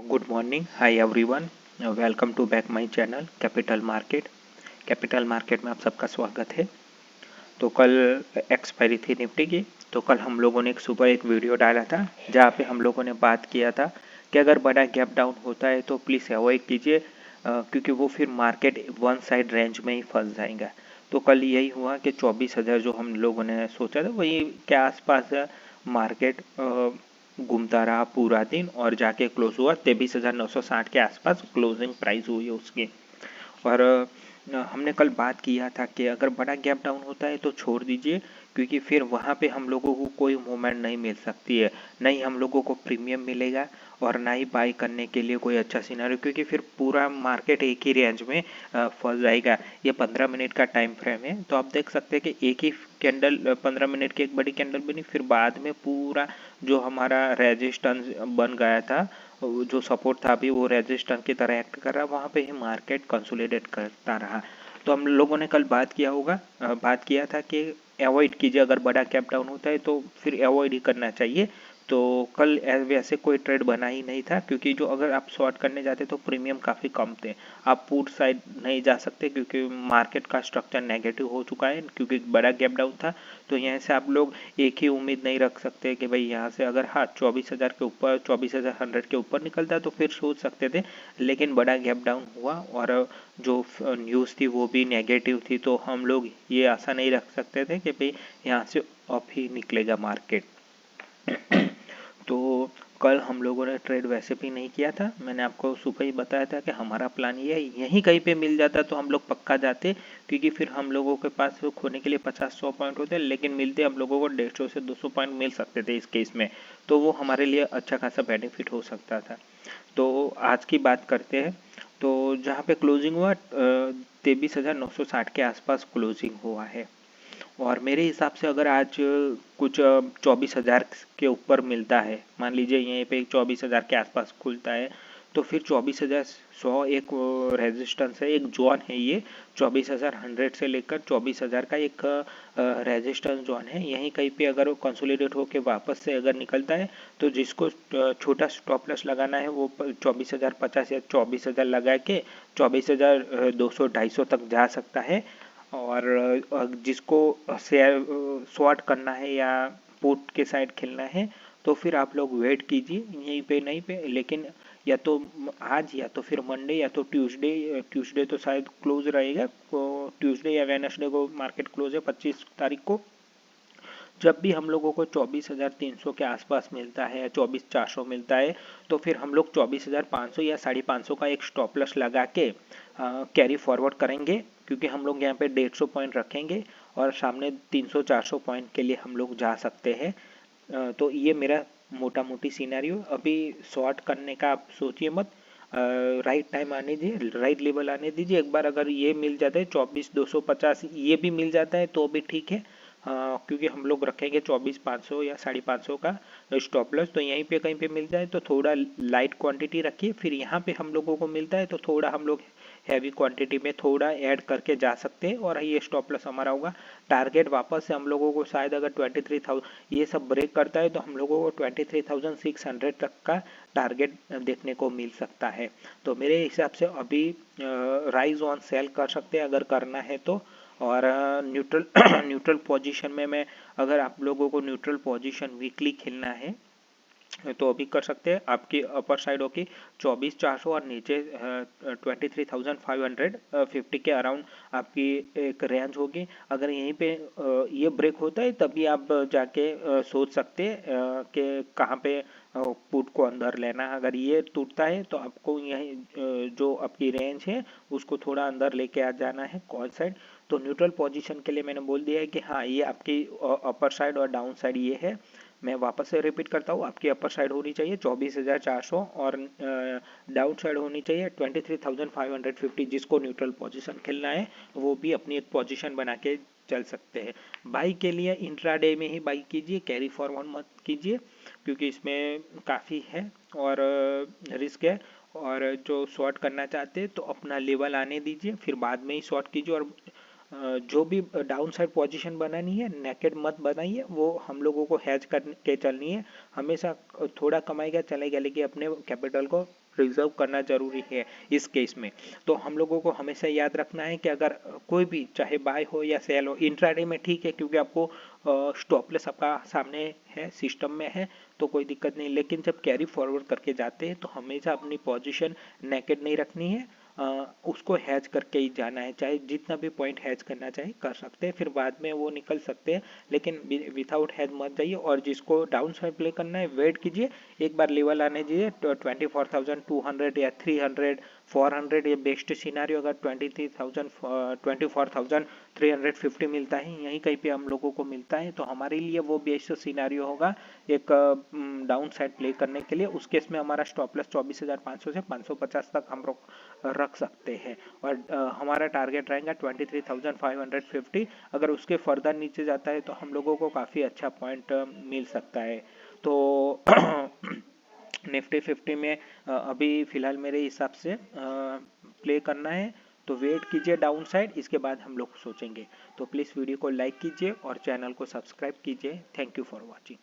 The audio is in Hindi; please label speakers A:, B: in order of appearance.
A: Good morning, hi everyone. Welcome to back my channel capital market. Capital market में आप सबका स्वागत है। तो कल एक्सपायरी थी निफ्टी की। तो कल हम लोगों ने सुबह एक वीडियो डाला था जहाँ पे हम लोगों ने बात किया था कि अगर बड़ा गैप डाउन होता है तो प्लीज़ अवॉइड कीजिए, क्योंकि वो फिर मार्केट वन साइड रेंज में ही फंस जाएगा। तो कल यही हुआ कि 24,000 जो हम लोगों ने सोचा था वही के आसपास मार्केट घूमता रहा पूरा दिन और जाके क्लोज हुआ 23,960 के आसपास क्लोजिंग प्राइस हुई है उसकी। और हमने कल बात किया था कि अगर बड़ा गैप डाउन होता है तो छोड़ दीजिए, क्योंकि फिर वहाँ पे हम लोगों को कोई मूवमेंट नहीं मिल सकती है, नहीं हम लोगों को प्रीमियम मिलेगा और ना ही बाई करने के लिए कोई अच्छा सिनेरियो, क्योंकि फिर पूरा मार्केट एक ही रेंज में फंस जाएगा। ये 15 मिनट का टाइम फ्रेम है, तो आप देख सकते हैं कि एक ही कैंडल 15 मिनट की एक बड़ी कैंडल बनी, फिर बाद में पूरा जो हमारा रेजिस्टेंस बन गया था, जो सपोर्ट था अभी वो रेजिस्टेंस की तरह एक्ट कर रहा, वहाँ पे ही मार्केट कंसोलिडेट करता रहा। तो हम लोगों ने कल बात किया था कि अवॉइड कीजिए, अगर बड़ा कैप डाउन होता है तो फिर अवॉइड ही करना चाहिए। तो कल वैसे कोई ट्रेड बना ही नहीं था, क्योंकि जो अगर आप शॉर्ट करने जाते तो प्रीमियम काफ़ी कम थे। आप पुट साइड नहीं जा सकते क्योंकि मार्केट का स्ट्रक्चर नेगेटिव हो चुका है, क्योंकि बड़ा गैप डाउन था। तो यहाँ से आप लोग एक ही उम्मीद नहीं रख सकते कि भाई यहाँ से अगर 24,000 के ऊपर 24,100 के ऊपर निकलता तो फिर सोच सकते थे, लेकिन बड़ा गैप डाउन हुआ और जो न्यूज़ थी वो भी नेगेटिव थी, तो हम लोग ये आशा नहीं रख सकते थे कि भाई यहाँ से अप ही निकलेगा मार्केट। तो कल हम लोगों ने ट्रेड वैसे भी नहीं किया था, मैंने आपको सुबह ही बताया था कि हमारा प्लान ये है, यहीं कहीं पे मिल जाता तो हम लोग पक्का जाते, क्योंकि फिर हम लोगों के पास खोने के लिए 50-100 पॉइंट होते, लेकिन मिलते हम लोगों को 150 से 200 पॉइंट मिल सकते थे इस केस में, तो वो हमारे लिए अच्छा खासा बेनिफिट हो सकता था। तो आज की बात करते हैं। तो जहाँ पे क्लोजिंग हुआ 23,960 के आसपास क्लोजिंग हुआ है, और मेरे हिसाब से अगर आज कुछ 24,000 के ऊपर मिलता है, मान लीजिए यहीं पे 24,000 के आसपास खुलता है, तो फिर 24,100 एक रेजिस्टेंस है, एक जोन है ये। 24,100 से लेकर 24,000 का एक रेजिस्टेंस जोन है, यहीं कहीं पे अगर वो कंसोलिडेट होके वापस से अगर निकलता है तो जिसको छोटा स्टॉप लॉस लगाना है वो 24,050 या 24,000 लगा के 24,200-250 तक जा सकता है। और जिसको शेयर शॉर्ट करना है या पुट के साइड खेलना है तो फिर आप लोग वेट कीजिए यहीं पे, नहीं पे, लेकिन या तो आज या तो फिर मंडे या तो ट्यूसडे तो शायद क्लोज रहेगा, ट्यूसडे या वेडनेसडे को मार्केट क्लोज है 25 तारीख को। जब भी हम लोगों को 24,300 के आसपास मिलता है या 24,400 मिलता है तो फिर हम लोग 24,500 या 550 का एक स्टॉप लॉस लगा के कैरी फॉरवर्ड करेंगे, क्योंकि हम लोग यहाँ पे 150 पॉइंट रखेंगे और सामने 300-400 पॉइंट के लिए हम लोग जा सकते हैं। तो ये मेरा मोटा मोटी सिनेरियो। अभी शॉर्ट करने का आप सोचिए मत, राइट टाइम आने दीजिए, राइट लेवल आने दीजिए। एक बार अगर ये मिल जाता है 24,250 ये भी मिल जाता है तो भी ठीक है, क्योंकि हम लोग रखेंगे 24,500 या 550 का स्टॉप लॉस, तो यहीं पे कहीं पे मिल जाए तो थोड़ा लाइट क्वांटिटी रखिए, फिर यहाँ पे हम लोगों को मिलता है तो थोड़ा हम लोग हैवी क्वांटिटी में थोड़ा ऐड करके जा सकते हैं और ये स्टॉप लॉस हमारा होगा। टारगेट वापस से हम लोगों को शायद अगर 23,000 ये सब ब्रेक करता है तो हम लोगों को 23,600 तक का टारगेट देखने को मिल सकता है। तो मेरे हिसाब से अभी राइज ऑन सेल कर सकते हैं अगर करना है तो। और न्यूट्रल न्यूट्रल पोजीशन में मैं, अगर आप लोगों को न्यूट्रल पोजीशन वीकली खेलना है तो अभी कर सकते हैं। आपकी अपर साइड होगी 24,400 और नीचे 23,550 के अराउंड आपकी एक रेंज होगी। अगर यहीं पे ये ब्रेक होता है तभी आप जाके सोच सकते हैं कि कहाँ पे पुट को अंदर लेना है। अगर ये टूटता है तो आपको यही जो आपकी रेंज है उसको थोड़ा अंदर लेके आ जाना है कॉल साइड। तो न्यूट्रल पोजीशन के लिए मैंने बोल दिया है कि हाँ ये आपकी अपर साइड और डाउन साइड ये है। मैं वापस से रिपीट करता हूँ, आपकी अपर साइड होनी चाहिए 24,400 और डाउन साइड होनी चाहिए 23,550। जिसको न्यूट्रल पोजीशन खेलना है वो भी अपनी एक पोजीशन बना के चल सकते हैं। बाई के लिए इंट्राडे में ही बाई कीजिए, कैरी फॉरवर्ड मत कीजिए, क्योंकि इसमें काफ़ी है और रिस्क है। और जो शॉर्ट करना चाहते हैं तो अपना लेवल आने दीजिए, फिर बाद में ही शॉर्ट कीजिए। और जो भी डाउन साइड पोजिशन बनानी है नेकेड मत बनाइए, वो हम लोगों को हैज करके चलनी है। हमेशा थोड़ा कमाएगा चलेगा, लेकिन अपने कैपिटल को रिजर्व करना जरूरी है इस केस में। तो हम लोगों को हमेशा याद रखना है कि अगर कोई भी चाहे बाय हो या सेल हो, इंट्राडे में ठीक है क्योंकि आपको स्टॉप लॉस आपका सामने है, सिस्टम में है, तो कोई दिक्कत नहीं। लेकिन जब कैरी फॉरवर्ड करके जाते हैं तो हमेशा अपनी पोजीशन नेकेड नहीं रखनी है, उसको हैज करके ही जाना है। चाहे जितना भी पॉइंट हैज करना चाहे कर सकते हैं, फिर बाद में वो निकल सकते हैं, लेकिन विदाउट हैज मत जाइए। और जिसको डाउन साइड प्ले करना है वेट कीजिए, एक बार लेवल आने दीजिए 24,200 या 300 400, ये बेस्ट सिनारियो। अगर 24,350 मिलता है, यहीं कहीं पे हम लोगों को मिलता है, तो हमारे लिए वो बेस्ट सिनारियो होगा एक डाउन साइड प्ले करने के लिए। उस केस में हमारा स्टॉप लॉस 24,500 से 550 तक हम रख सकते हैं, और हमारा टारगेट रहेगा 23,550। अगर उसके फर्दर नीचे जाता है तो हम लोगों को काफ़ी अच्छा पॉइंट मिल सकता है। तो निफ्टी 50 में अभी फ़िलहाल मेरे हिसाब से प्ले करना है, तो वेट कीजिए डाउन साइड, इसके बाद हम लोग सोचेंगे। तो प्लीज़ वीडियो को लाइक कीजिए और चैनल को सब्सक्राइब कीजिए। Thank you for watching.